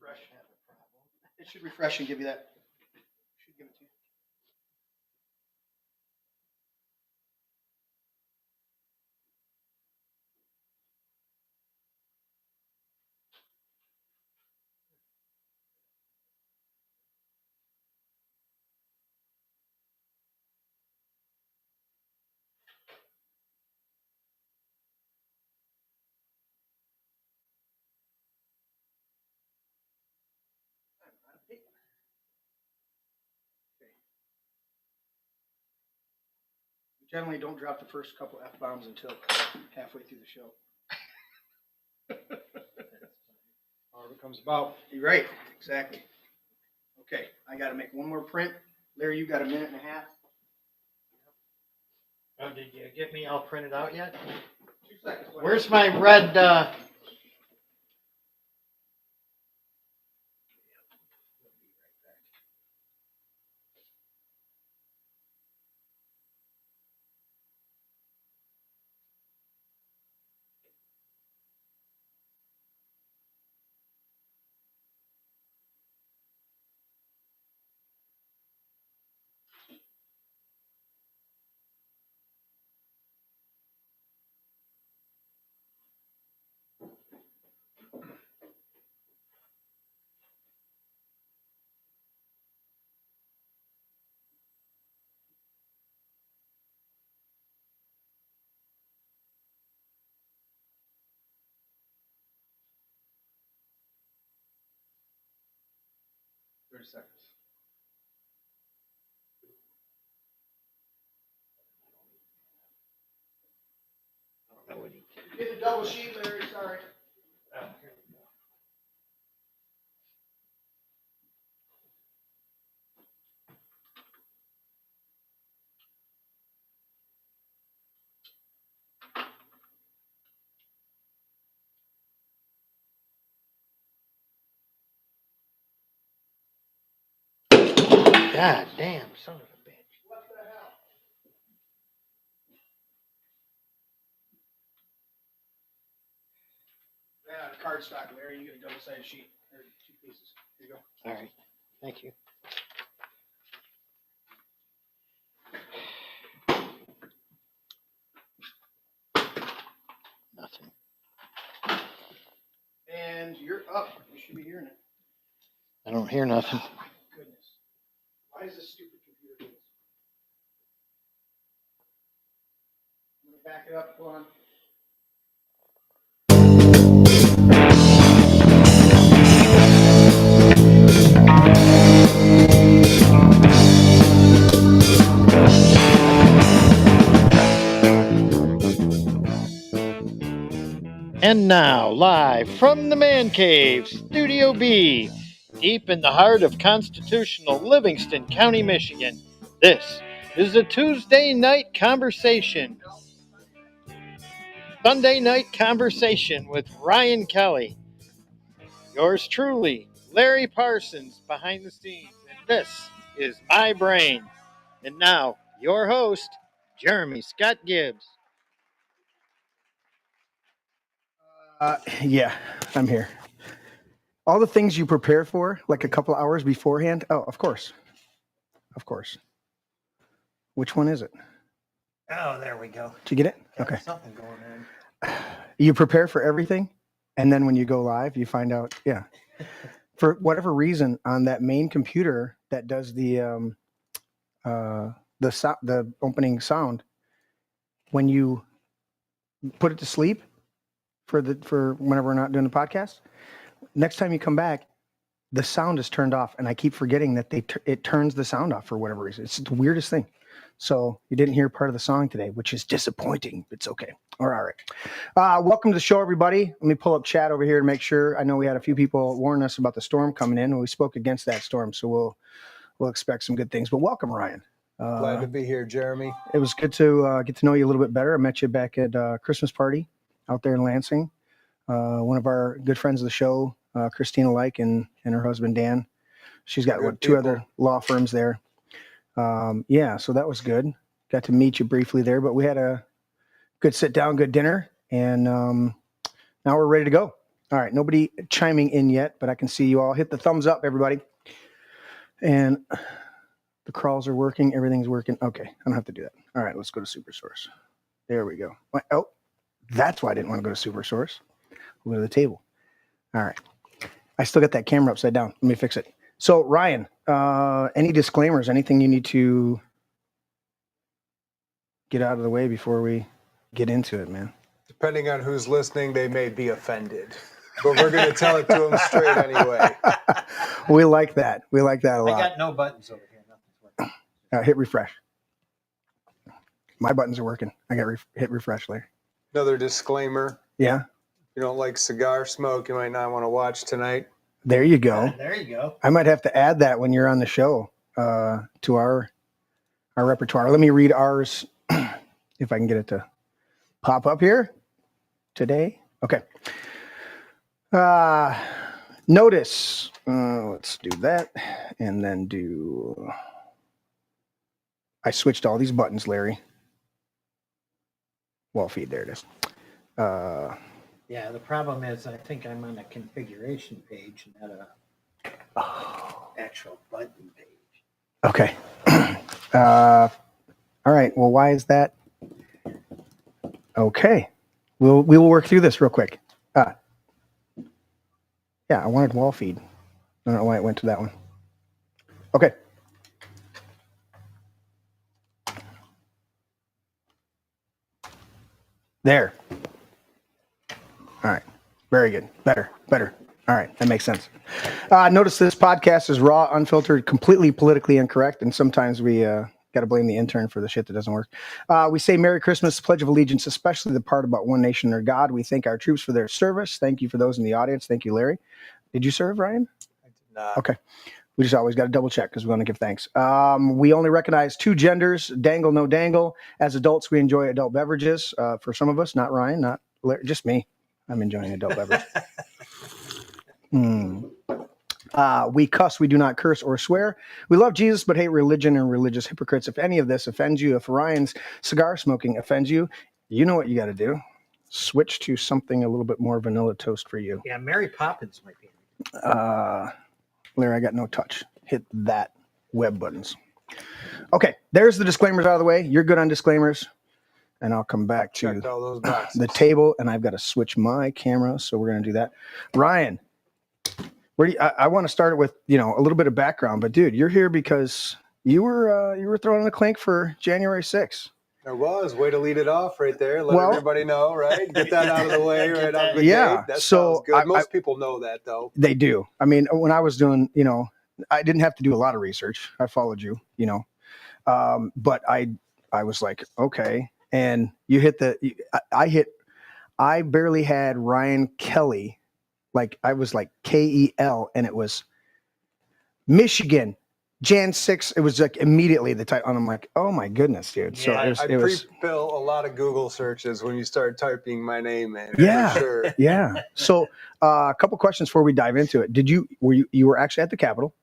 refresh. It should refresh and give you that. Should give it to you. Generally don't drop the first couple F-bombs until halfway through the show. However it comes about. You're right, exactly. Okay, I got to make one more print. Larry, you got a minute and a half. Oh, did you get me all printed out yet? 2 seconds. Where's my red? Seconds. Get the double sheet, Larry. Sorry. Oh, here we go. God damn, son of a bitch. What the hell? Yeah, cardstock, Larry. You get a double-sided sheet. There, 2 pieces. Here you go. All right, thank you. Nothing. And you're up. You should be hearing it. I don't hear nothing. Oh, my goodness. Why does this stupid computer do this? I'm going to back it up. Hold on. And now, live from the Man Cave, Studio B, deep in the heart of constitutional Livingston County, Michigan, this is a Tuesday night conversation. Sunday night conversation with Ryan Kelley. Yours truly, Larry Parsons, behind the scenes. And this is My Brain. And now, your host, Jeremy Scott Gibbs. Yeah, I'm here. All the things you prepare for, like a couple hours beforehand. Oh, of course. Of course. Which one is it? Oh, there we go. Did you get it? Got Okay. something going on. You prepare for everything, and then when you go live, you find out, yeah. For whatever reason, on that main computer that does the opening sound, when you put it to sleep for whenever we're not doing the podcast, next time you come back, the sound is turned off, and I keep forgetting that it turns the sound off for whatever reason. It's the weirdest thing. So you didn't hear part of the song today, which is disappointing. It's okay. All right. Welcome to the show, everybody. Let me pull up chat over here to make sure. I know we had a few people warn us about the storm coming in, and we spoke against that storm, so we'll expect some good things. But welcome, Ryan. Glad to be here, Jeremy. It was good to get to know you a little bit better. I met you back at Christmas party out there in Lansing. One of our good friends of the show, Christina Like, and her husband Dan. She's got two other law firms there. Yeah, so that was good. Got to meet you briefly there, but we had a good sit down, good dinner, and now we're ready to go. All right, nobody chiming in yet, but I can see you all. Hit the thumbs up, everybody. And the crawls are working. Everything's working. Okay, I don't have to do that. All right, let's go to SuperSource. There we go. Oh, that's why I didn't want to go to SuperSource. We'll go to the table. All right. I still got that camera upside down. Let me fix it. So, Ryan, any disclaimers, anything you need to get out of the way before we get into it, man? Depending on who's listening, they may be offended. But we're going to tell it to them straight anyway. We like that. We like that a lot. I got no buttons over here. Nothing's working. Hit refresh. My buttons are working. I got hit refresh there. Another disclaimer. Yeah. If you don't like cigar smoke, you might not want to watch tonight. There you go. There you go. I might have to add that when you're on the show to our repertoire. Let me read ours if I can get it to pop up here today. Okay. Notice. Let's do that. And then I switched all these buttons, Larry. Wall feed. There it is. Yeah, the problem is I think I'm on a configuration page, not a actual button page. Okay. All right. Well, why is that? Okay. We will work through this real quick. Yeah, I wanted wall feed. I don't know why it went to that one. Okay. There. All right. Very good. Better. All right. That makes sense. Notice this podcast is raw, unfiltered, completely politically incorrect. And sometimes we got to blame the intern for the shit that doesn't work. We say Merry Christmas, Pledge of Allegiance, especially the part about one nation under God. We thank our troops for their service. Thank you for those in the audience. Thank you, Larry. Did you serve, Ryan? I did not. Okay. We just always got to double check because we want to give thanks. We only recognize two genders, dangle, no dangle. As adults, we enjoy adult beverages. For some of us, not Ryan, not Larry, just me. I'm enjoying adult beverage. We cuss, we do not curse or swear. We love Jesus, but hate religion and religious hypocrites. If any of this offends you, if Ryan's cigar smoking offends you, you know what you got to do. Switch to something a little bit more vanilla toast for you. Yeah, Mary Poppins might be. Larry, I got no touch. Hit that web buttons. Okay, there's the disclaimers out of the way. You're good on disclaimers. And I'll come back to all those boxes. the table, and I've got to switch my camera, so we're going to do that. Ryan, I want to start with a little bit of background, but dude, you're here because you were throwing the clink for January 6th. There was. Way to lead it off right there. Let everybody know, right? Get that out of the way right out of the yeah, gate. That so sounds good. Most people know that, though. They do. I mean, when I was doing, I didn't have to do a lot of research. I followed you, but I was like, okay. And you hit I barely had Ryan Kelley. Like I was like KEL, and it was Michigan, Jan 6. It was like immediately the title. And I'm like, oh my goodness, dude. So Yeah, it was pre-fill a lot of Google searches when you start typing my name in. Yeah. For sure. Yeah. So a couple questions before we dive into it. You were actually at the Capitol?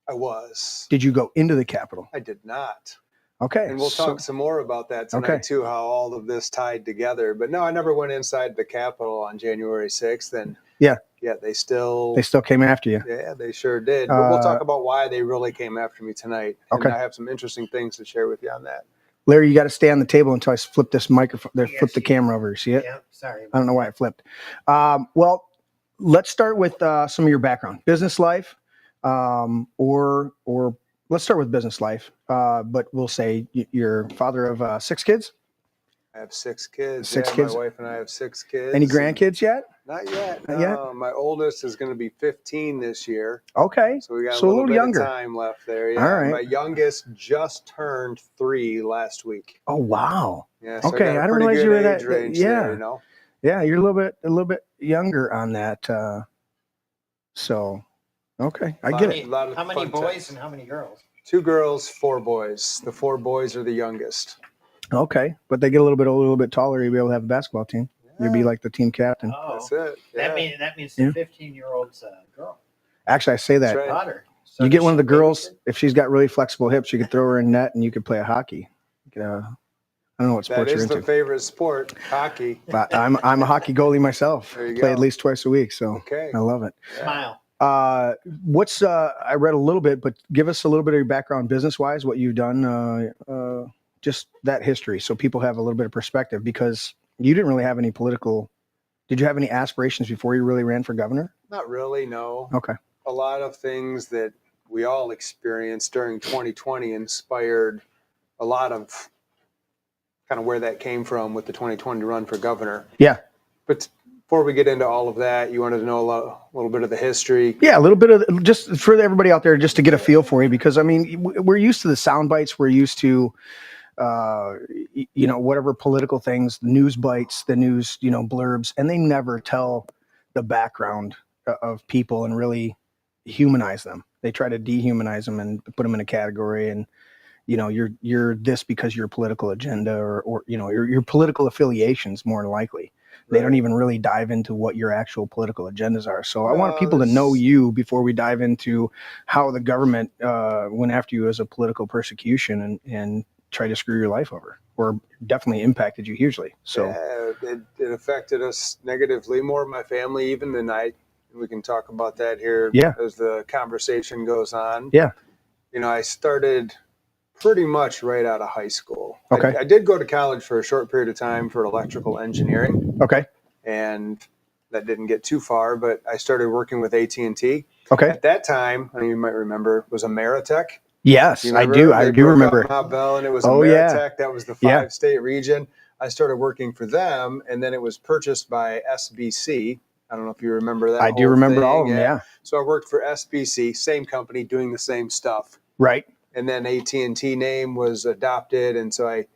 I was. Did you go into the Capitol? I did not. Okay. And we'll talk some more about that tonight, too, how all of this tied together. But no, I never went inside the Capitol on January 6th. And yeah, they still came after you. Yeah, they sure did. But we'll talk about why they really came after me tonight. And I have some interesting things to share with you on that. Larry, you got to stay on the table until I flip this microphone. Flip the camera over. See it? Yeah, sorry. I don't know why it flipped. Well, let's start with some of your background, business life, or let's start with business life. But we'll say you're father of 6 kids. I have 6 kids. Six kids. My wife and I have 6 kids. Any grandkids yet? Not yet. Not yet? My oldest is going to be 15 this year. Okay. So we got a a little bit younger of time left there. Yeah. All right. My youngest just turned 3 last week. Oh wow. Yeah. So okay. I didn't realize you were that. Yeah. There, Yeah. You're a little bit younger on that. So, okay. I get it. How many boys and how many girls? 2 girls, 4 boys. The 4 boys are the youngest. Okay. But they get a little bit taller. You'll be able to have a basketball team. Yeah. You'll be like the team captain. Oh, that's it. Yeah. That means the 15-year-old's a girl. Actually, I say that. That's right. Daughter. So You get one of the girls, if she's got really flexible hips, you could throw her in net and you could play a hockey. I I don't know what That sports you're is the into. favorite sport, hockey. But I'm a hockey goalie myself. There you Play go. at least twice a week, so Okay. I love it. Smile. What's I read a little bit, but give us a little bit of your background business-wise, what you've done, just that history, so people have a little bit of perspective, because you didn't really have any political. Did you have any aspirations before you really ran for governor? Not really, no. Okay. A lot of things that we all experienced during 2020 inspired a lot of kind of where that came from with the 2020 run for governor. Yeah. But before we get into all of that, you wanted to know a little bit of the history. Yeah, a little bit of, just for everybody out there, just to get a feel for you, because I mean, we're used to the sound bites. We're used to, whatever political things, news bites, the news, blurbs, and they never tell the background of people and really humanize them. They try to dehumanize them and put them in a category, and you're this because your political agenda or your political affiliations, more than likely. They don't even really dive into what your actual political agendas are. So I want people to know you before we dive into how the government went after you as a political persecution and tried to screw your life over, or definitely impacted you hugely. So it affected us negatively, more of my family even than we can talk about that here as the conversation goes on. Yeah. I started pretty much right out of high school. Okay. I did go to college for a short period of time for electrical engineering. Okay. And that didn't get too far, but I started working with AT&T. Okay. At that time, you might remember, was Ameritech. Yes, I do. I do remember. Mount Bell, and it was Ameritech. That was the 5-state region. I started working for them, and then it was purchased by SBC. I don't know if you remember that. I do remember all of them. Yeah. So I worked for SBC, same company, doing the same stuff. Right. And then AT&T name was adopted, and so I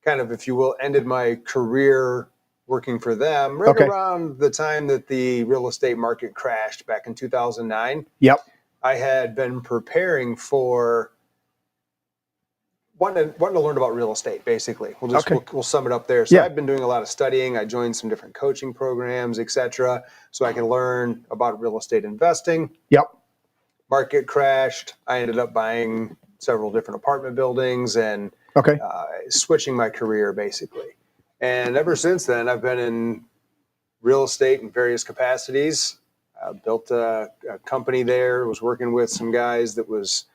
kind of, if you will, ended my career working for them right around the time that the real estate market crashed back in 2009. Yep. I had been preparing for wanting to learn about real estate, basically. We'll sum it up there. So I've been doing a lot of studying. I joined some different coaching programs, etc., so I can learn about real estate investing. Yep. Market crashed. I ended up buying several different apartment buildings and switching my career, basically. And ever since then, I've been in real estate in various capacities. Built a company there, was working with some guys that was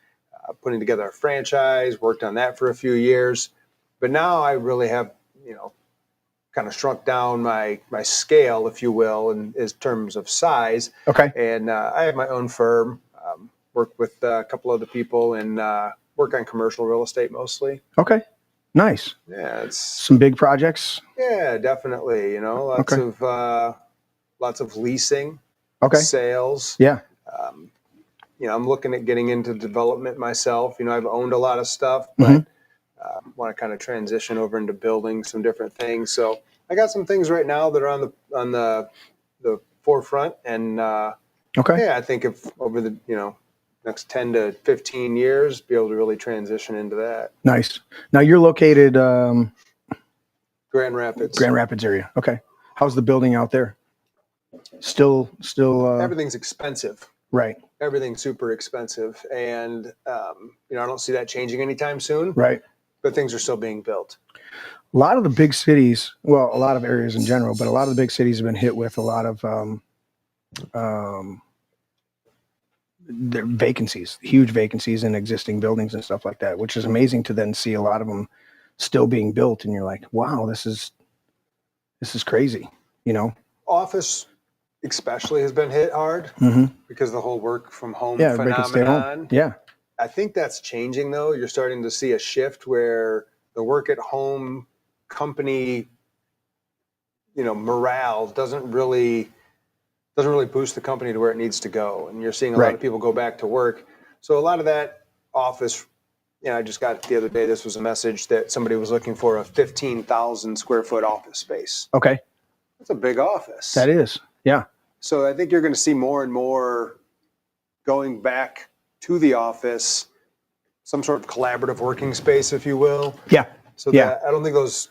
putting together a franchise, worked on that for a few years. But now I really have, kind of shrunk down my scale, if you will, in terms of size. Okay. And I have my own firm, work with a couple other people, and work on commercial real estate mostly. Okay. Nice. Yeah. It's some big projects. Yeah, definitely. Lots of leasing. Okay. Sales. Yeah. I'm looking at getting into development myself. I've owned a lot of stuff, but want to kind of transition over into building some different things. So I got some things right now that are on the forefront, and I think if over the next 10 to 15 years, be able to really transition into that. Nice. Now you're located Grand Rapids. Grand Rapids area. Okay. How's the building out there? Still everything's expensive. Right. Everything's super expensive, and I don't see that changing anytime soon. Right. But things are still being built. A lot of the big cities, well, a lot of areas in general, but a lot of the big cities have been hit with a lot of their vacancies, huge vacancies in existing buildings and stuff like that, which is amazing to then see a lot of them still being built, and you're like, wow, this is crazy, Office especially has been hit hard because of the whole work from home phenomenon. Yeah. I think that's changing though. You're starting to see a shift where the work at home company, morale doesn't really boost the company to where it needs to go. And you're seeing a lot of people go back to work. So a lot of that office, I just got the other day, this was a message that somebody was looking for a 15,000 square foot office space. Okay. That's a big office. That is. Yeah. So I think you're going to see more and more going back to the office, some sort of collaborative working space, if you will. Yeah. So that I don't think those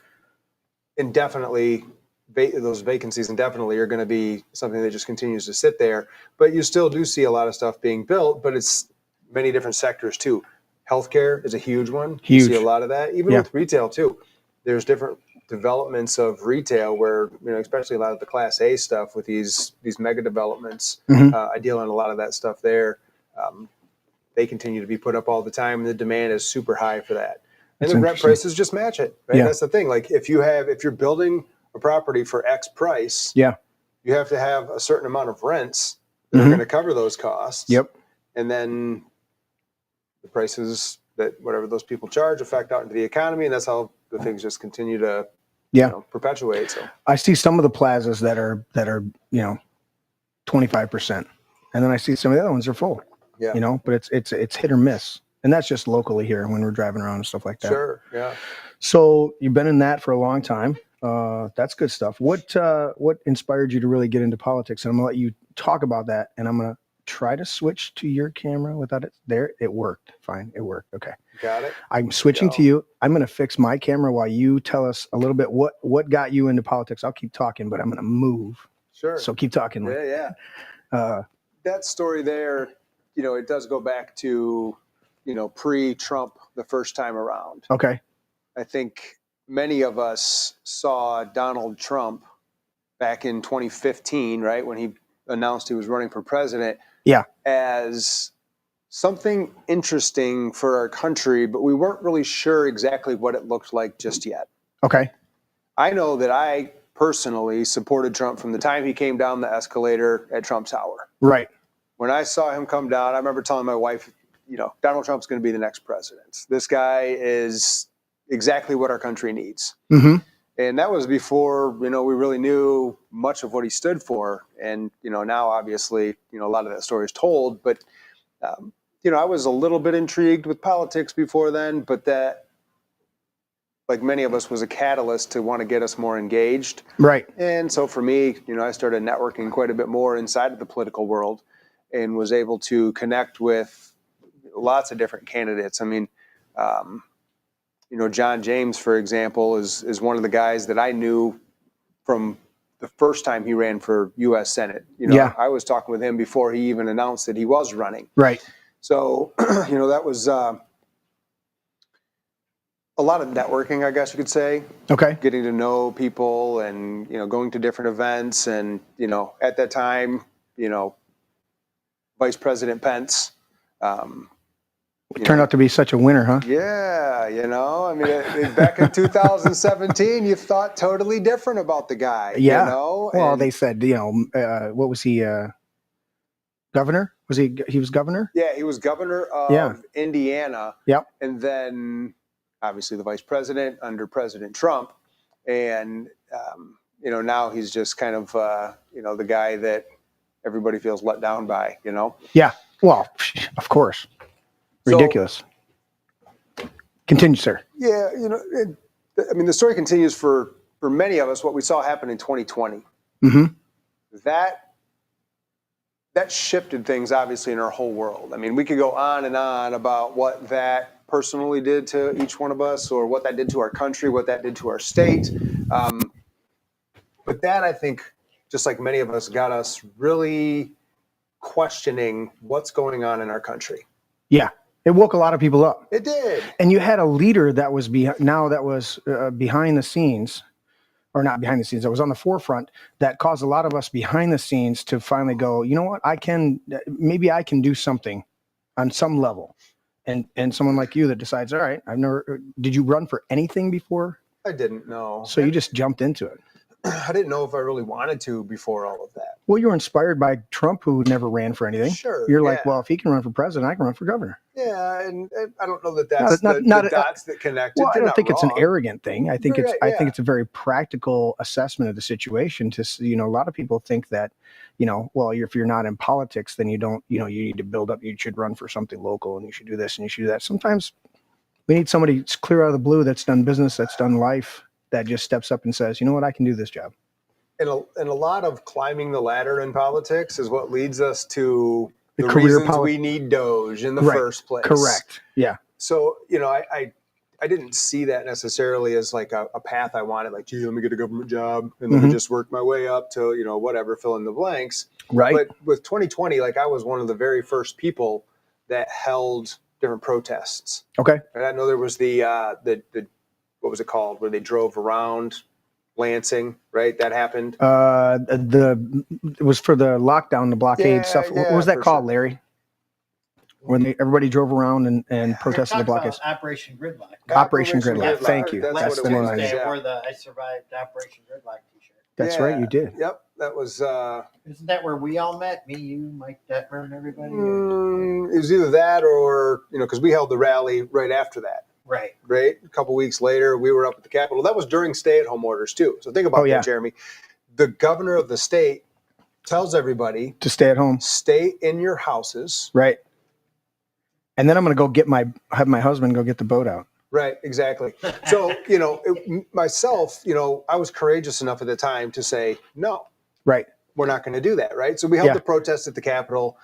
vacancies indefinitely are going to be something that just continues to sit there. But you still do see a lot of stuff being built, but it's many different sectors too. Healthcare is a huge one. Huge. You see a lot of that, even with retail too. there's different developments of retail where, especially a lot of the Class A stuff with these mega developments, I deal in a lot of that stuff there. They continue to be put up all the time, and the demand is super high for that. And the rent prices just match it. Right? Yeah. That's the thing. Like if you're building a property for X price, you have to have a certain amount of rents that are going to cover those costs. Yep. And then the prices that whatever those people charge affect out into the economy, and that's how the things just continue to perpetuate. So I see some of the plazas that are 25%, and then I see some of the other ones are full. Yeah. But it's hit or miss, and that's just locally here when we're driving around and stuff like that. Sure. Yeah. So you've been in that for a long time. That's good stuff. What inspired you to really get into politics? And I'm gonna let you talk about that, and I'm gonna try to switch to your camera without it there. It worked. Fine. It worked. Okay. Got it. I'm switching to you. I'm going to fix my camera while you tell us a little bit what got you into politics. I'll keep talking, but I'm going to move. Sure. So keep talking. Yeah. That story there, it does go back to, pre-Trump the first time around. Okay. I think many of us saw Donald Trump back in 2015, right, when he announced he was running for president. Yeah. As something interesting for our country, but we weren't really sure exactly what it looked like just yet. Okay. I know that I personally supported Trump from the time he came down the escalator at Trump Tower. Right. When I saw him come down, I remember telling my wife, Donald Trump's going to be the next president. This guy is exactly what our country needs. Mm-hmm. And that was before, we really knew much of what he stood for. And, now obviously, a lot of that story is told, but, I was a little bit intrigued with politics before then, but that, like many of us, was a catalyst to want to get us more engaged. Right. And so for me, I started networking quite a bit more inside of the political world and was able to connect with lots of different candidates. I mean, John James, for example, is one of the guys that I knew from the first time he ran for U.S. Senate. I was talking with him before he even announced that he was running. Right. So, that was a lot of networking, I guess you could say. Okay. Getting to know people and, going to different events. And, at that time, Vice President Pence. Turned out to be such a winner, huh? Yeah, back in 2017, you thought totally different about the guy. Yeah. Well, they said, what was he? Governor? He was governor? Yeah, he was governor of Indiana. Yep. And then obviously the vice president under President Trump. And, now he's just kind of, the guy that everybody feels let down by, Yeah. Well, of course. Ridiculous. Continue, sir. Yeah. The story continues for many of us, what we saw happen in 2020. Mm-hmm. That shifted things, obviously, in our whole world. I mean, we could go on and on about what that personally did to each one of us, or what that did to our country, what that did to our state. But that, I think, just like many of us, got us really questioning what's going on in our country. Yeah. It woke a lot of people up. It did. And you had a leader that was behind the scenes, or not behind the scenes, that was on the forefront, that caused a lot of us behind the scenes to finally go, you know what, maybe I can do something on some level. And someone like you that decides, all right, did you run for anything before? I didn't know. So you just jumped into it. I didn't know if I really wanted to before all of that. Well, you were inspired by Trump, who never ran for anything. Sure. You're like, well, if he can run for president, I can run for governor. Yeah, and I don't know that that's the dots that connected. Well, I don't think it's an arrogant thing. I think I think it's a very practical assessment of the situation. A lot of people think that, well, if you're not in politics, then you don't, you need to build up. You should run for something local, and you should do this and you should do that. Sometimes we need somebody clear out of the blue that's done business, that's done life, that just steps up and says, you know what, I can do this job. And a lot of climbing the ladder in politics is what leads us to the career reasons we need Doge in the first place. Correct. Yeah. So, I didn't see that necessarily as like a path I wanted, like, gee, let me get a government job and let me just work my way up to, whatever, fill in the blanks. Right. But with 2020, I was one of the very first people that held different protests. Okay. And I know there was the what was it called, where they drove around Lansing, right? That happened. It was for the lockdown, the blockade stuff. What was that called, Larry? When everybody drove around and protested the blockade. Operation Gridlock. Operation Gridlock. Thank you. That's the name of Tuesday, it. I wore the I Survived Operation Gridlock t-shirt. That's right, you did. Yep, that was. Isn't that where we all met? Me, you, Mike Detmer, and everybody? It was either that or, because we held the rally right after that. Right. A couple weeks later, we were up at the Capitol. That was during stay-at-home orders, too. So think about that, Jeremy. The governor of the state tells everybody to stay at home. Stay in your houses. Right. And then I'm going to go have my husband go get the boat out. Right, exactly. So, myself, I was courageous enough at the time to say, no. Right. We're not going to do that, right? So we held the protest at the Capitol.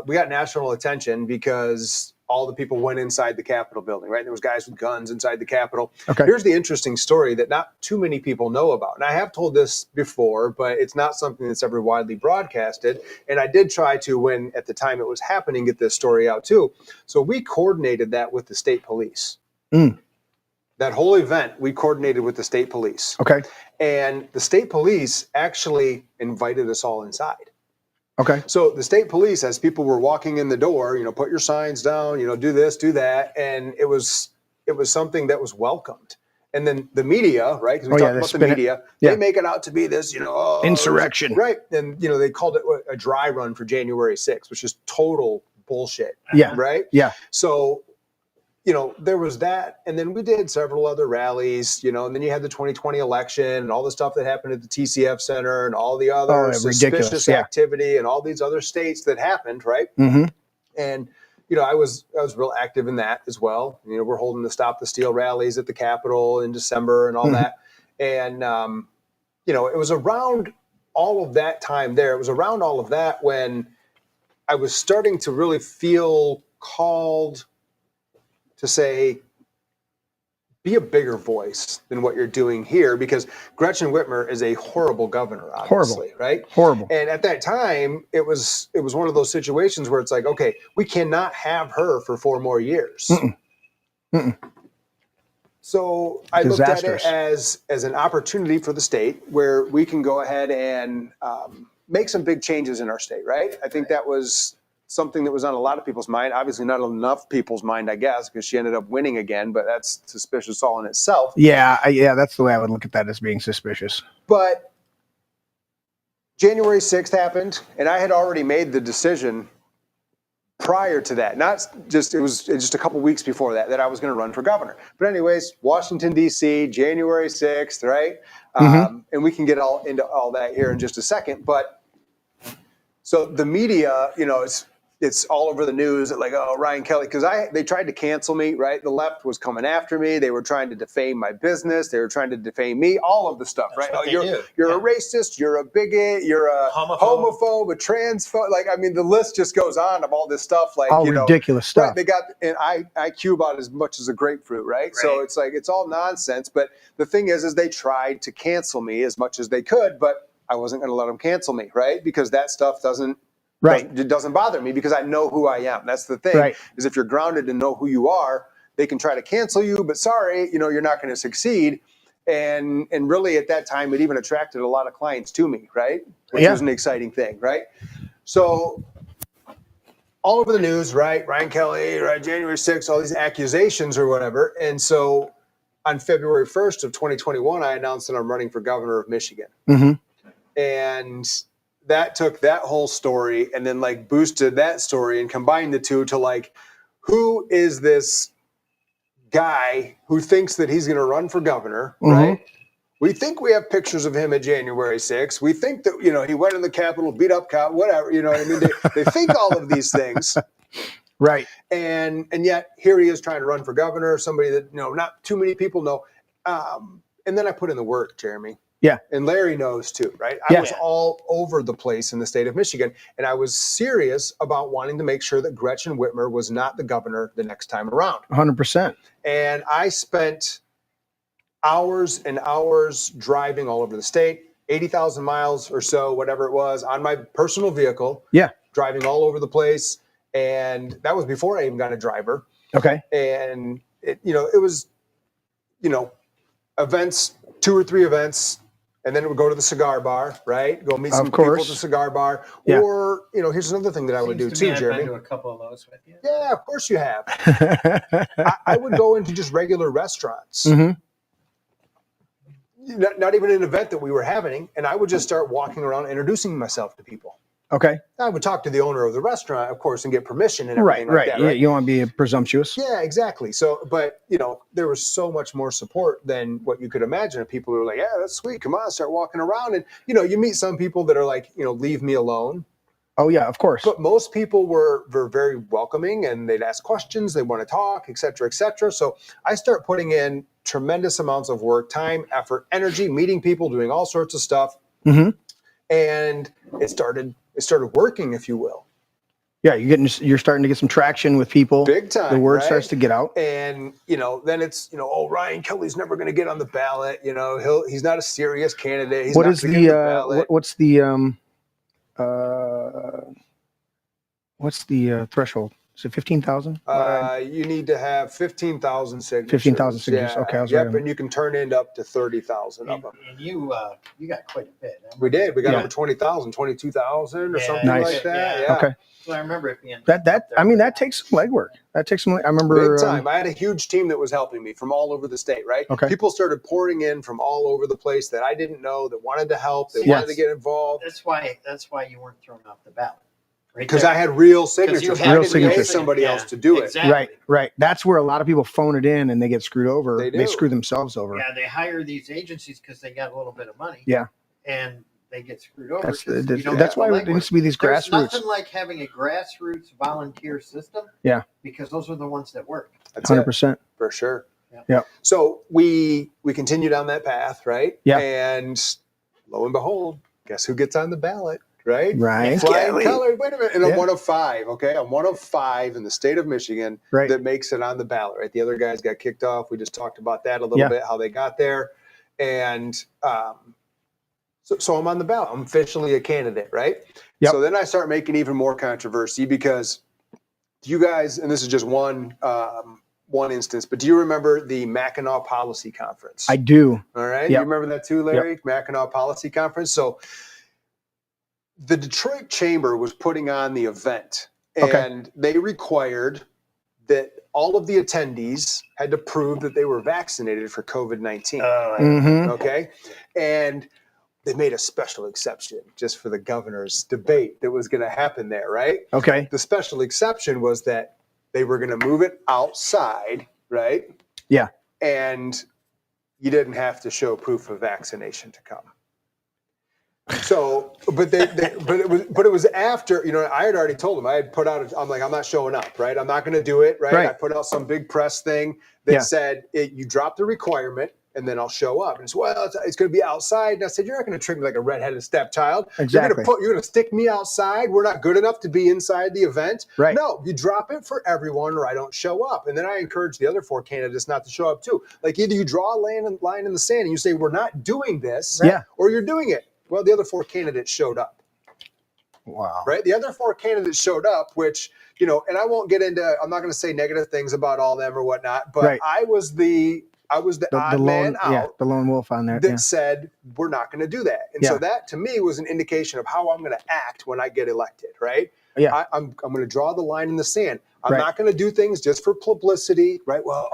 We got national attention because all the people went inside the Capitol building, right? There was guys with guns inside the Capitol. Okay. Here's the interesting story that not too many people know about. And I have told this before, but it's not something that's ever widely broadcasted. And I did try to, when at the time it was happening, get this story out too. So we coordinated that with the state police. That whole event, we coordinated with the state police. Okay. And the state police actually invited us all inside. Okay. So the state police, as people were walking in the door, put your signs down, do this, do that. And it was something that was welcomed. And then the media, right? Because we talked about the media, they make it out to be this, insurrection. Right. And, they called it a dry run for January 6th, which is total bullshit. Yeah. Right? Yeah. So, there was that. And then we did several other rallies, and then you had the 2020 election and all the stuff that happened at the TCF Center and all the other suspicious activity and all these other states that happened, right? Mm-hmm. And, I was real active in that as well. We're holding the Stop the Steal rallies at the Capitol in December and all that. And, it was around all of that time there. It was around all of that when I was starting to really feel called to say, be a bigger voice than what you're doing here, because Gretchen Whitmer is a horrible governor, obviously, right? Horrible. And at that time, it was one of those situations where it's like, okay, we cannot have her for 4 more years. So I looked at it as an opportunity for the state where we can go ahead and make some big changes in our state, right? I think that was something that was on a lot of people's mind. Obviously not enough people's mind, I guess, because she ended up winning again, but that's suspicious all in itself. Yeah, that's the way I would look at that, as being suspicious. But January 6th happened, and I had already made the decision prior to that. It was just a couple weeks before that I was going to run for governor. But anyways, Washington, D.C., January 6th, right? And we can get into all that here in just a second. But so the media, it's all over the news that Ryan Kelley, because they tried to cancel me, right? The left was coming after me. They were trying to defame my business. They were trying to defame me, all of the stuff, right? You're a racist, you're a bigot, you're a homophobe, a transphobe. The list just goes on of all this stuff. All ridiculous stuff. Right, they got an IQ about as much as a grapefruit, right? So it's it's all nonsense. But the thing is they tried to cancel me as much as they could, but I wasn't going to let them cancel me, right? Because that stuff doesn't it doesn't bother me, because I know who I am. That's the thing, is if you're grounded and know who you are, they can try to cancel you, but sorry, you're not going to succeed. And really at that time, it even attracted a lot of clients to me, right? Which was an exciting thing, right? So all over the news, right? Ryan Kelley, right? January 6th, all these accusations or whatever. And so on February 1st of 2021, I announced that I'm running for governor of Michigan. And that took that whole story and then boosted that story and combined the two to who is this guy who thinks that he's going to run for governor, right? We think we have pictures of him at January 6th. We think that, he went in the Capitol, beat up cop, whatever, you know what I mean? They think all of these things. Right. And yet here he is trying to run for governor, somebody that, not too many people know. And then I put in the work, Jeremy. Yeah. And Larry knows too, right? I was all over the place in the state of Michigan, and I was serious about wanting to make sure that Gretchen Whitmer was not the governor the next time around. 100%. And I spent hours and hours driving all over the state, 80,000 miles or so, whatever it was, on my personal vehicle. Yeah. Driving all over the place. And that was before I even got a driver. Okay. And it was, events, 2 or 3 events, and then we'll go to the cigar bar, right? Go meet some people at the cigar bar. Yeah. Or, here's another thing that I would do too, Jeremy. I've been to a couple of those with you. Yeah, of course you have. I would go into just regular restaurants. Mm-hmm. Not even an event that we were having, and I would just start walking around introducing myself to people. Okay. I would talk to the owner of the restaurant, of course, and get permission and everything like that. Right. You don't want to be presumptuous. Yeah, exactly. So, but there was so much more support than what you could imagine. Of people who were like, "Yeah, that's sweet. Come on, start walking around." And you meet some people that are like, "Leave me alone." Oh yeah, of course. But most people were very welcoming, and they'd ask questions, they want to talk, et cetera, et cetera. So I start putting in tremendous amounts of work, time, effort, energy, meeting people, doing all sorts of stuff, and it started working, if you will. Yeah, you're starting to get some traction with people. Big time. The word starts to get out. And, then it's, Ryan Kelley's never going to get on the ballot. He's not a serious candidate. He's what's the threshold? Is it 15,000? You need to have 15,000 signatures. 15,000 signatures. Yeah. Okay. I was right. And you can turn in up to 30,000 of them. And you got quite a bit. We did. We got over 20,000, 22,000 or something like that. Yeah. Okay. So I remember it being that takes some legwork. I remember big time. I had a huge team that was helping me from all over the state, right? Okay. People started pouring in from all over the place that I didn't know, that wanted to help, they wanted to get involved. That's why you weren't thrown off the ballot. Because I had real signatures. I didn't pay somebody else to do it. Right. That's where a lot of people phone it in and they get screwed over. They screw themselves over. Yeah, they hire these agencies because they got a little bit of money. Yeah. And they get screwed over. That's why there needs to be these grassroots. There's nothing like having a grassroots volunteer system. Yeah. Because those are the ones that work. That's 100%. For sure. Yeah. So we continue down that path, right? Yeah. And lo and behold, guess who gets on the ballot? Right? Ryan Kelley. Wait a minute. And I'm one of 5, okay? I'm one of 5 in the state of Michigan that makes it on the ballot, right? The other guys got kicked off. We just talked about that a little bit, how they got there. And so I'm on the ballot. I'm officially a candidate, right? Yep. So then I start making even more controversy because you guys, and this is just one instance, but do you remember the Mackinac Policy Conference? I do. All right? Yep. You remember that too, Larry? Yep. Mackinac Policy Conference? So the Detroit Chamber was putting on the event, and they required that all of the attendees had to prove that they were vaccinated for COVID-19. Okay? And they made a special exception just for the governor's debate that was going to happen there, right? Okay. The special exception was that they were going to move it outside, right? Yeah. And you didn't have to show proof of vaccination to come. So, but it was after, I had already told them, I had put out, I'm like, I'm not showing up, right? I'm not going to do it, right? I put out some big press thing that said, you drop the requirement and then I'll show up. And it's, it's going to be outside. And I said, you're not going to treat me like a redheaded stepchild. Exactly. You're going to stick me outside. We're not good enough to be inside the event. Right. No, you drop it for everyone or I don't show up. And then I encourage the other 4 candidates not to show up too. Like either you draw a line in the sand and you say, we're not doing this, or you're doing it. Well, the other 4 candidates showed up. Wow. Right? The other 4 candidates showed up, which, and I won't get into, I'm not going to say negative things about all them or whatnot, but I was the odd man out. The lone wolf on there. That said, we're not going to do that. And so that to me was an indication of how I'm going to act when I get elected, right? Yeah. I'm going to draw the line in the sand. I'm not going to do things just for publicity, right? Well,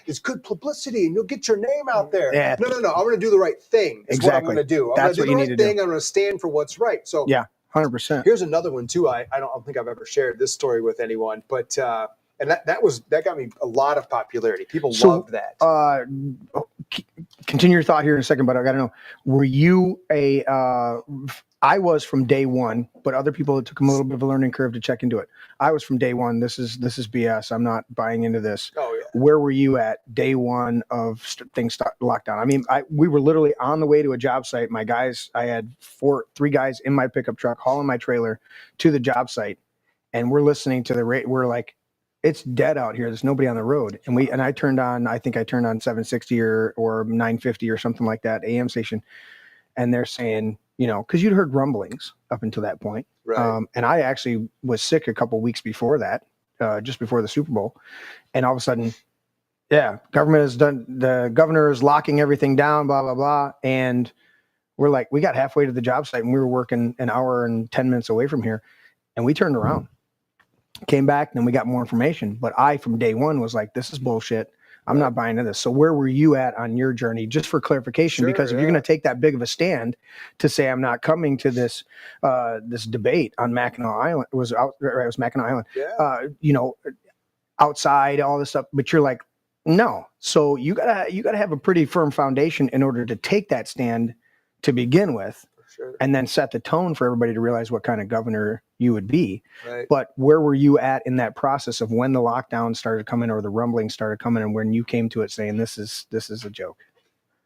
it's good publicity and you'll get your name out there. Yeah. No. I'm going to do the right thing. Is what I'm going to do. That's what you need to do. I'm going to stand for what's right. So 100%. Here's another one too. I don't think I've ever shared this story with anyone, but and that got me a lot of popularity. People loved that. Continue your thought here in a second, but I got to know: were you I was from day one, but other people, it took them a little bit of a learning curve to check into it. I was from day one. This is BS. I'm not buying into this. Oh yeah. Where were you at day one of things locked down? I mean, we were literally on the way to a job site. My guys, I had 3 guys in my pickup truck hauling my trailer to the job site, and we're listening to the rate. We're like, it's dead out here. There's nobody on the road. And I turned on 760 or 950 or something like that AM station, and they're saying, because you'd heard rumblings up until that point. Right. And I actually was sick a couple weeks before that, just before the Super Bowl. And all of a sudden Yeah, government has done. The governor is locking everything down. Blah blah blah. And we're like, we got halfway to the job site, and we were working an hour and 10 minutes away from here, and we turned around, came back, and then we got more information. But I, from day one, was like, this is bullshit. I'm not buying into this. So where were you at on your journey? Just for clarification, because if you're going to take that big of a stand to say I'm not coming to this this debate on Mackinac Island, it was Mackinac Island, you know, outside all this stuff, but you're like, no. So you gotta have a pretty firm foundation in order to take that stand to begin with. Sure. And then set the tone for everybody to realize what kind of governor you would be. Right. But where were you at in that process of when the lockdown started coming or the rumbling started coming, and when you came to it saying this is a joke?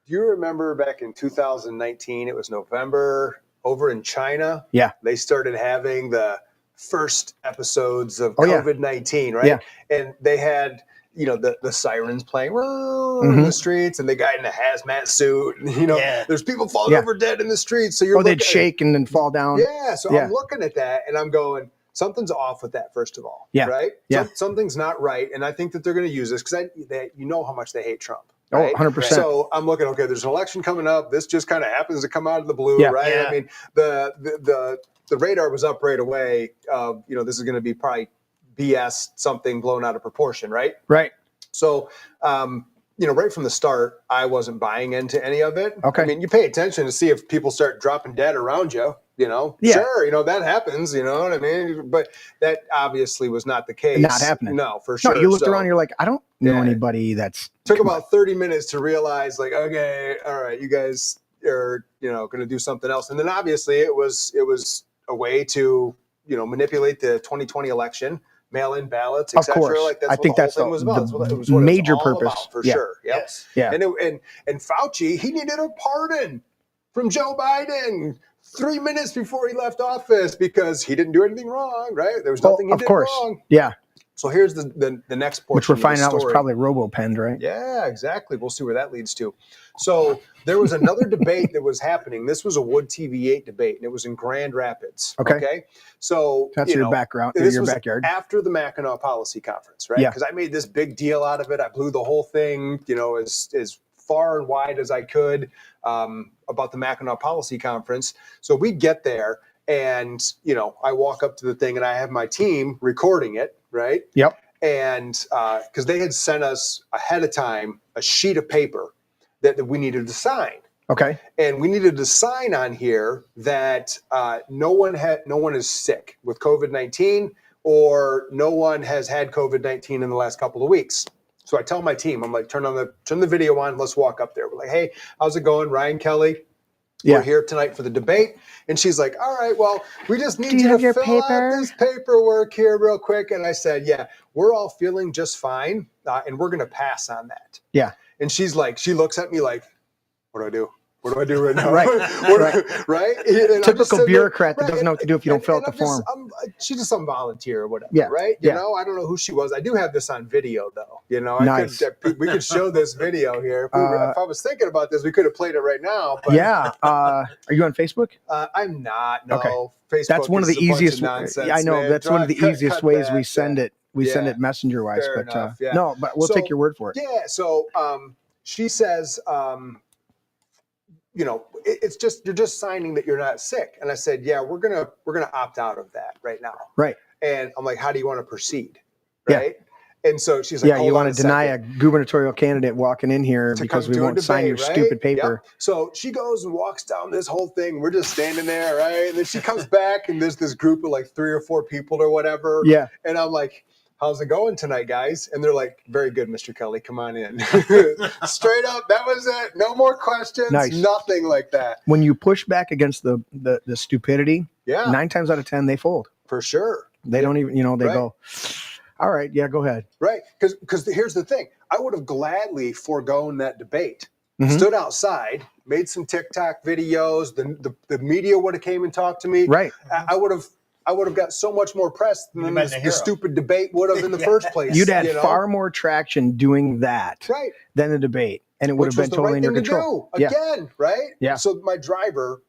Do you remember back in 2019, it was November, over in China? Yeah. They started having the first episodes of COVID-19, right? Yeah. And they had, you know, the sirens playing in the streets, and the guy in the hazmat suit, and, you know, there's people falling over dead in the streets. So you're they'd shake and then fall down. Yeah. So I'm looking at that and I'm going, something's off with that, first of all. Yeah. Right? Yeah. Something's not right. And I think that they're going to use this because you know how much they hate Trump. Oh, right? 100%. So I'm looking, okay, there's an election coming up. This just kind of happens to come out of the blue, right? Yeah. I mean, the radar was up right away. You know, this is going to be probably BS, something blown out of proportion, right? Right. So, you know, right from the start, I wasn't buying into any of it. Okay. I mean, you pay attention to see if people start dropping dead around you, you know? Yeah. Sure, you know, that happens, you know what I mean? But that obviously was not the case. Not happening. No, for sure. No, you looked around, you're like, I don't know anybody that's... Took about 30 minutes to realize, like, okay, all right, you guys are, you know, going to do something else. And then obviously it was a way to, you know, manipulate the 2020 election, mail-in ballots, etc. Like that's what the whole thing was about. It was what major it was all purpose about, for sure. Yep. Yes. Yeah. And Fauci, he needed a pardon from Joe Biden 3 minutes before he left office because he didn't do anything wrong, right? There was nothing he did wrong. Yeah. So here's the next portion, which we're finding out was probably robo-penned, right? Yeah, exactly. We'll see where that leads to. So there was another debate that was happening. This was a Wood TV8 debate, and it was in Grand Rapids. Okay. So that's your background, your backyard. After the Mackinac Policy Conference, right? Yeah. Because I made this big deal out of it. I blew the whole thing, you know, as far and wide as I could about the Mackinac Policy Conference. So we get there, and you know, I walk up to the thing, and I have my team recording it, right? Yep. And because they had sent us ahead of time a sheet of paper that we needed to sign. Okay. And we needed to sign on here that no one is sick with COVID-19, or no one has had COVID-19 in the last couple of weeks. So I tell my team, I'm like, turn the video on. Let's walk up there. We're like, hey, how's it going? Ryan Kelley. We're here tonight for the debate. And she's like, all right, well, we just need you to fill out this paperwork here real quick. And I said, yeah, we're all feeling just fine. And we're going to pass on that. Yeah. And she's like, she looks at me like, what do I do? What do I do right now? Right. And typical bureaucrat that doesn't know what to do if you don't fill out the form. She's just some volunteer or whatever, yeah. right? You know, I don't know who she was. I do have this on video, though. You know, we could show this video here. If I was thinking about this, we could have played it right now. But yeah. Are you on Facebook? I'm not. No. Okay. Facebook. That's one of the easiest. I know. Man. That's one of the easiest ways we send it. We send it messenger wise, but no, but we'll take your word for it. Yeah. So she says, you know, it's just, you're just signing that you're not sick. And I said, yeah, we're gonna opt out of that right now. Right. And I'm like, how do you want to proceed? Right. Yeah. And so she's like, yeah, you want to deny a gubernatorial candidate walking in here because we won't sign your stupid paper. Yep. So she goes and walks down this whole thing. We're just standing there, right? And then she comes back, and there's this group of like 3 or 4 people or whatever. Yeah. And I'm like, how's it going tonight, guys? And they're like, very good, Mr. Kelley. Come on in. Straight up, that was it. No more questions. Nice. Nothing like that. When you push back against the stupidity, 9 times out of 10, they fold. For sure. They don't even, you know, they go, all right, yeah, go ahead. Right. Because here's the thing. I would have gladly foregone that debate. Stood outside, made some TikTok videos. The media would have came and talked to me. Right. I would have got so much more press than the stupid debate would have in the first place. You'd had far more traction doing that than the debate. And it would have been totally in your control. Again, right? Yeah. So my driver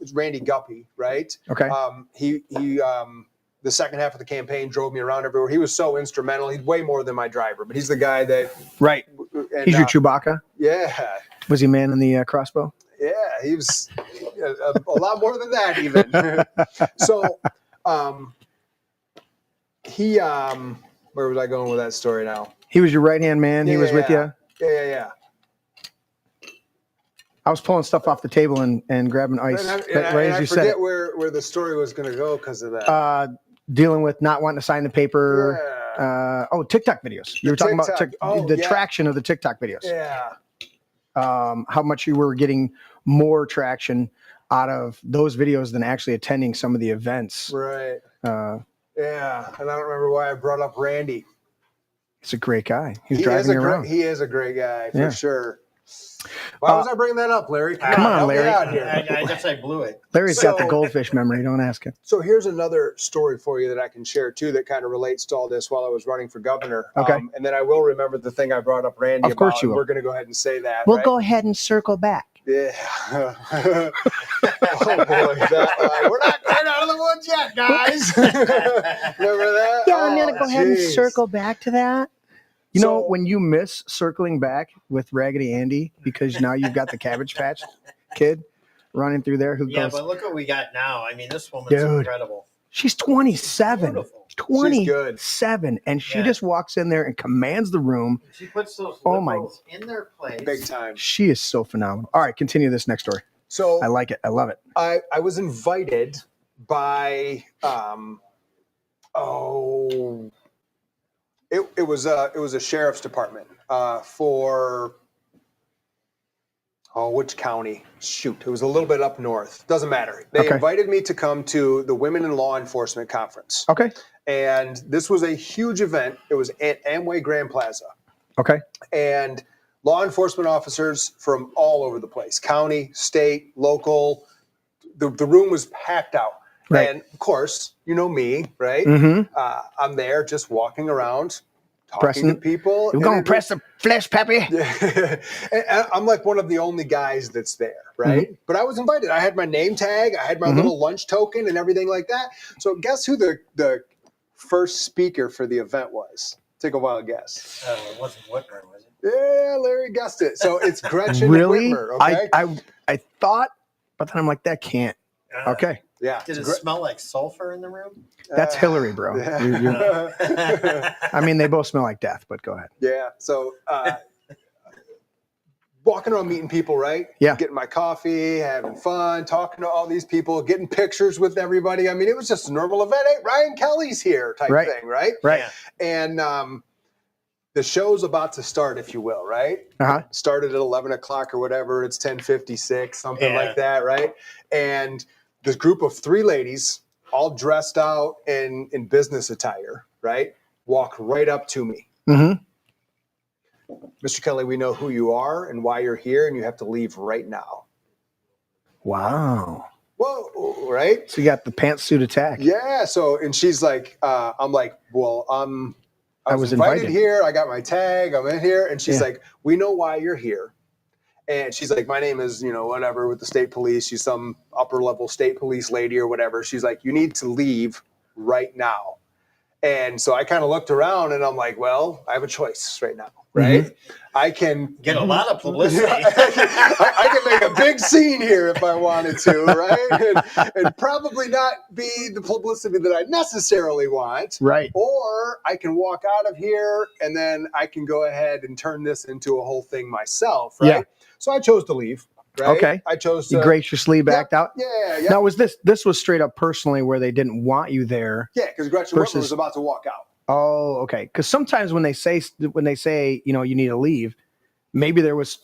is Randy Guppy, right? Okay. He the second half of the campaign, drove me around everywhere. He was so instrumental. He's way more than my driver, but he's the guy that. Right. And, he's your Chewbacca. Yeah. Was he man in the crossbow? Yeah, he was a lot more than that even. So, where was I going with that story now? He was your right-hand man. He was with you. Yeah. I was pulling stuff off the table and grabbing ice. I forget where the story was going to go because of that. Dealing with not wanting to sign the paper. Yeah. TikTok videos. You were talking about the traction of the TikTok videos. Yeah. How much you were getting more traction out of those videos than actually attending some of the events. Right. Yeah. And I don't remember why I brought up Randy. He's a great guy. He's driving around. He is a great guy for sure. Why was I bringing that up, Larry? Come on, Larry. I guess I blew it. Larry's got the goldfish memory. Don't ask him. So here's another story for you that I can share too that kind of relates to all this while I was running for governor. Okay. And then I will remember the thing I brought up Randy about. Of course you will. We're going to go ahead and say that. We'll go ahead and circle back. Yeah. Oh boy, we're not quite out of the woods yet, guys. Remember that? Yeah, I'm going to go ahead and circle back to that. You know, when you miss circling back with Raggedy Andy because now you've got the Cabbage Patch Kid running through there who goes. But look what we got now. I mean, this woman's incredible. She's 27. Beautiful. 27, and she just walks in there and commands the room. She puts those liberals in their place. Big time. She is so phenomenal. All right, continue this next story. So I like it. I love it. I was invited by It was a sheriff's department for which county? Shoot, it was a little bit up north. Doesn't matter. They invited me to come to the Women in Law Enforcement Conference. Okay. And this was a huge event. It was at Amway Grand Plaza. Okay. And law enforcement officers from all over the place, county, state, local. The room was packed out. Right. And of course, you know me, right? Mm-hmm. I'm there just walking around, talking to people. You're going to press the flesh, Peppy. Yeah. And I'm like one of the only guys that's there, right? Mm-hmm. But I was invited. I had my name tag. I had my little lunch token and everything like that. So guess who the first speaker for the event was? Take a wild guess. It wasn't Whitmer, was it? Yeah, Larry guessed it. So it's Gretchen really? Whitmer, okay? I thought, but then I'm like, that can't. Okay. Yeah. Did it smell like sulfur in the room? That's Hillary, bro. Yeah. I mean, they both smell like death, but go ahead. Yeah. So walking around meeting people, right? Yeah. Getting my coffee, having fun, talking to all these people, getting pictures with everybody. I mean, it was just a normal event. Hey, Ryan Kelley's here type thing, right? Right. And the show's about to start, if you will, right? Uh-huh. Started at 11 o'clock or whatever. It's 10:56, something like that, right? And this group of three ladies, all dressed out in business attire, right? Walk right up to me. Mm-hmm. Mr. Kelley, we know who you are and why you're here, and you have to leave right now. Wow. Whoa, right? So you got the pantsuit attack. Yeah. So, and she's like, I'm like, well, I was invited here. I got my tag. I'm in here. And she's like, we know why you're here. And she's like, my name is, whatever, with the state police. She's some upper level state police lady or whatever. She's like, you need to leave right now. And so I kind of looked around and I'm like, well, I have a choice right now, right? Mm-hmm. I can get a lot of publicity. I can make a big scene here if I wanted to, right? And probably not be the publicity that I necessarily want. Right. Or I can walk out of here and then I can go ahead and turn this into a whole thing myself, right? Yeah. So I chose to leave. Right? Okay. I chose to. You graciously backed out? Yeah. Now, was this was straight up personally where they didn't want you there? Yeah, because Gretchen Whitmer was about to walk out. Oh, okay. Because sometimes when they say you need to leave, maybe there was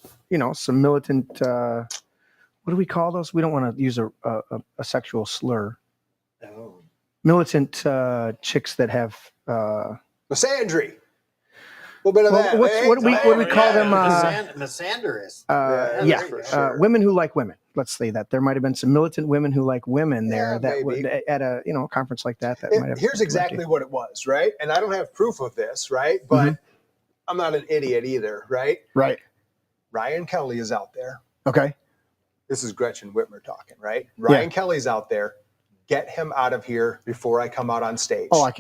some militant. What do we call those? We don't want to use a sexual slur. Oh. Militant chicks that have misandry. A little bit of that. What do we call them? Misandrous. Women who like women. Let's say that there might have been some militant women who like women there that would, at a conference like that might have. Here's exactly what it was, right? And I don't have proof of this, right? But I'm not an idiot either, right? Right. Ryan Kelley is out there. Okay. This is Gretchen Whitmer talking, right? Ryan Kelley's out there get him out of here before I come out on stage. Oh,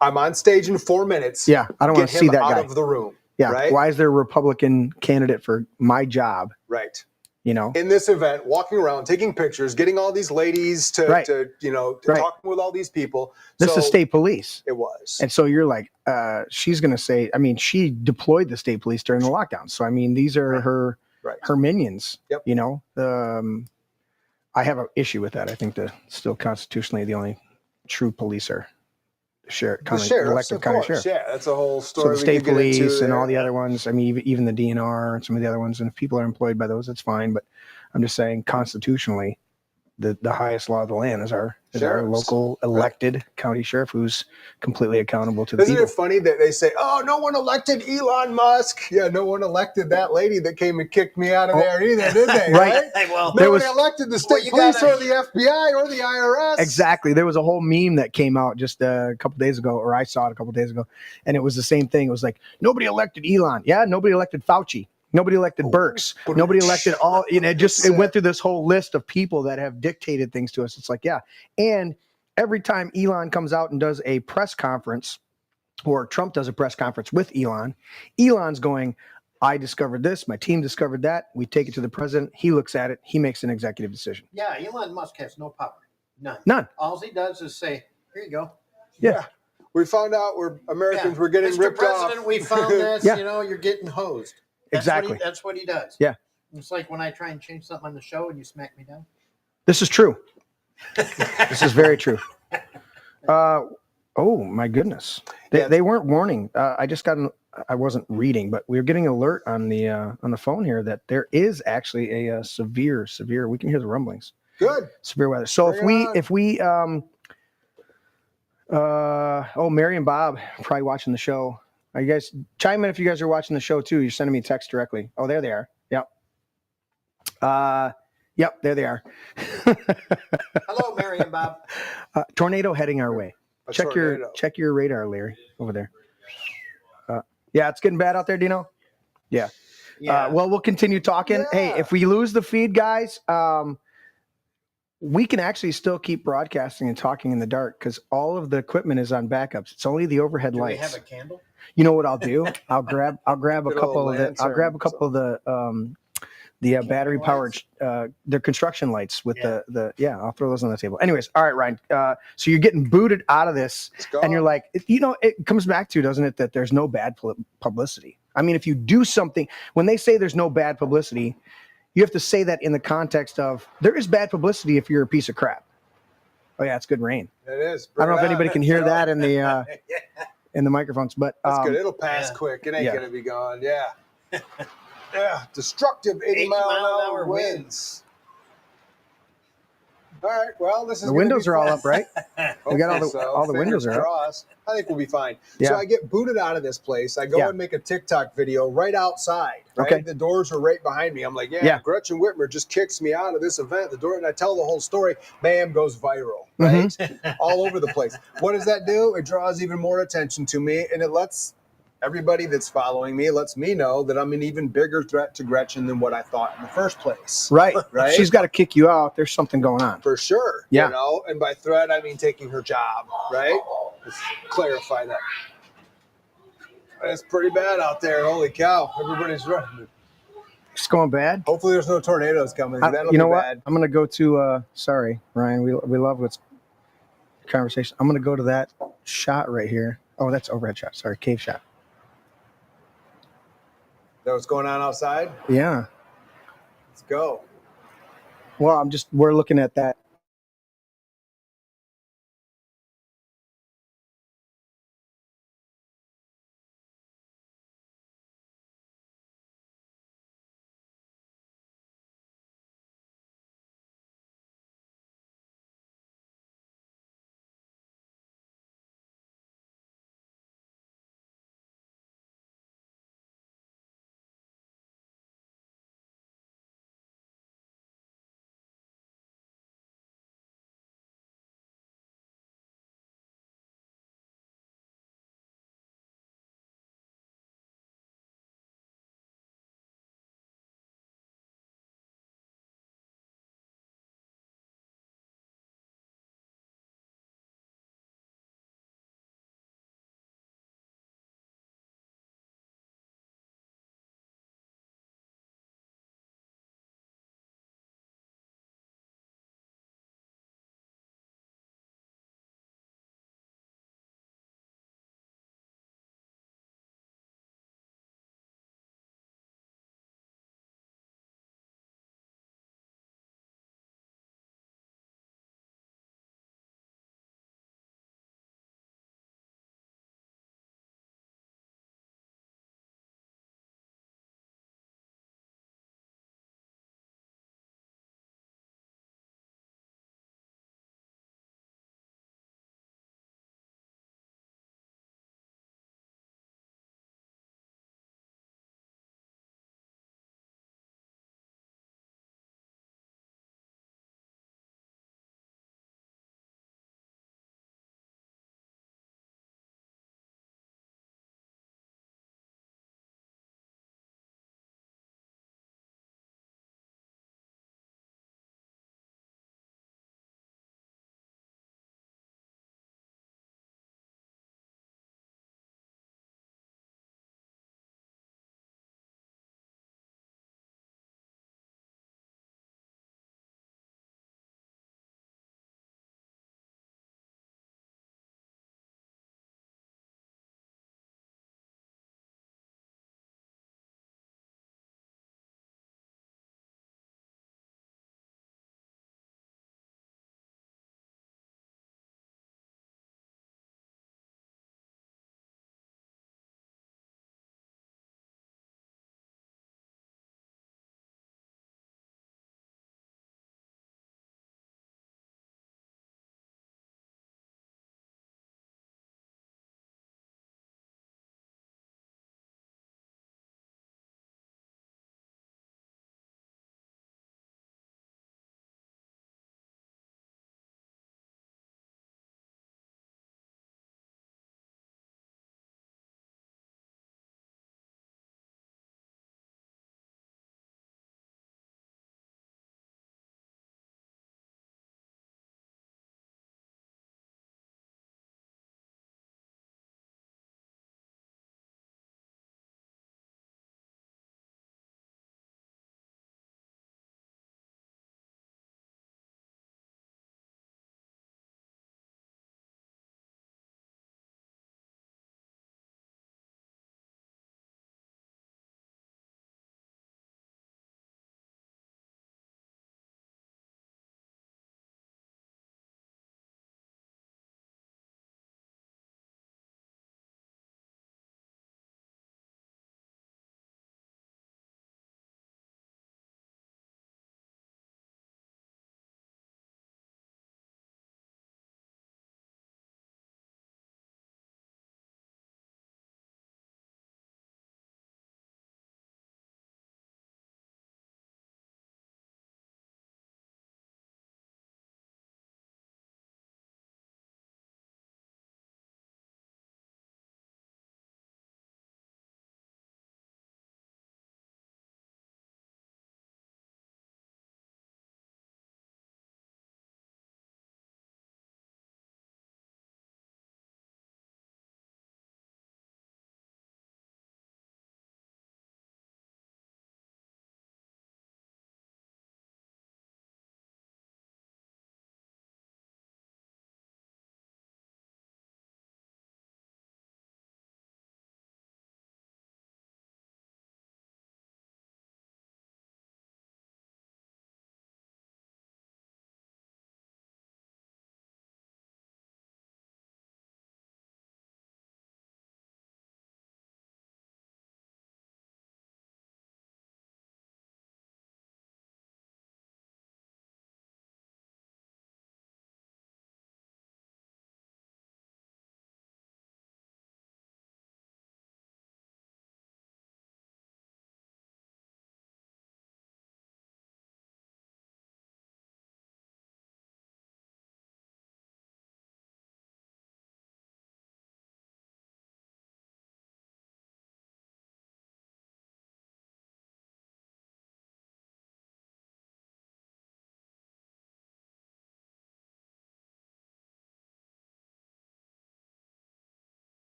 I'm on stage in 4 minutes. Yeah, I don't want to see that out guy of the room. Yeah. Right? Why is there a Republican candidate for my job? Right. You know, in this event, walking around, taking pictures, getting all these ladies to talking with all these people. This is state police. It was. And so you're like, she's going to say, I mean, she deployed the state police during the lockdown. So, I mean, these are her minions, Yep. you know, I have an issue with that. I think still constitutionally, the only true police are elected county sheriff. Yeah, that's a whole story. So the state police and all the other ones. I mean, even the DNR and some of the other ones. And if people are employed by those, that's fine. But I'm just saying, constitutionally, the highest law of the land is our local elected county sheriff, who's completely accountable to the people. Isn't it funny that they say, "Oh, no one elected Elon Musk"? Yeah, no one elected that lady that came and kicked me out of there either, did they? Right. Well, nobody elected the state police or the FBI or the IRS. Exactly. There was a whole meme that came out just a couple days ago, or I saw it a couple days ago, and it was the same thing. It was like, nobody elected Elon. Yeah, nobody elected Fauci. Nobody elected Birx. Nobody elected all, you know, it went through this whole list of people that have dictated things to us. It's like, yeah. And every time Elon comes out and does a press conference, or Trump does a press conference with Elon's going, I discovered this, my team discovered that. We take it to the president. He looks at it. He makes an executive decision. Yeah, Elon Musk has no power. None. All he does is say, here you go. Yeah. We found out Americans were getting ripped President, off. We found this, Yeah. You know, you're getting hosed. Exactly. That's what he does. Yeah. It's like when I try and change something on the show and you smack me down. This is true. This is very true. Oh my goodness. They weren't warning. I wasn't reading, but we were getting an alert on the phone here that there is actually a severe, we can hear the rumblings. Good. Severe weather. So if we Mary and Bob probably watching the show. Are you guys chime in if you guys are watching the show too? You're sending me a text directly. Oh, there they are. Yep. Yep, there they are. Hello, Mary and Bob. Tornado heading our way. Check your radar, Larry, over there. Yeah, it's getting bad out there, Dino. Yeah. Well, we'll continue talking. Yeah. Hey, if we lose the feed, guys, we can actually still keep broadcasting and talking in the dark because all of the equipment is on backups. It's only the overhead lights. Do we have a candle? You know what I'll do? I'll grab a couple of the battery powered they're construction lights with I'll throw those on the table. Anyways, all right, Ryan. So you're getting booted out of this and you're like, you know, it comes back to, doesn't it, that there's no bad publicity. I mean, if you do something, when they say there's no bad publicity, you have to say that in the context of there is bad publicity if you're a piece of crap. Oh yeah, it's good rain. It is. I don't know if anybody can hear that in the in the microphones, but that's good. It'll pass quick. It ain't gonna be gone. Yeah. Yeah. Destructive 80 mile an hour winds. All right. Well, this is the windows are all up, right? We got all the windows are up. I think we'll be fine. Yeah. So I get booted out of this place. I go and make a TikTok video right outside. Right? Okay. The doors are right behind me. I'm like, Gretchen Whitmer just kicks me out of this event. The door, and I tell the whole story. Bam, goes viral. Right, all over the place. What does that do? It draws even more attention to me, and it lets everybody that's following me, it lets me know that I'm an even bigger threat to Gretchen than what I thought in the first place. Right. She's got to kick you out. There's something going on. For sure. Yeah. You know, and by threat, I mean taking her job. Right. Let's clarify that. It's pretty bad out there. Holy cow! Everybody's running. It's going bad. Hopefully, there's no tornadoes coming. That'll you know be what? bad. I'm going to go to. Sorry, Ryan. We love what's conversation. I'm going to go to that shot right here. Oh, that's overhead shot. Sorry, cave shot. That what's going on outside? Yeah. Let's go. Well, we're looking at that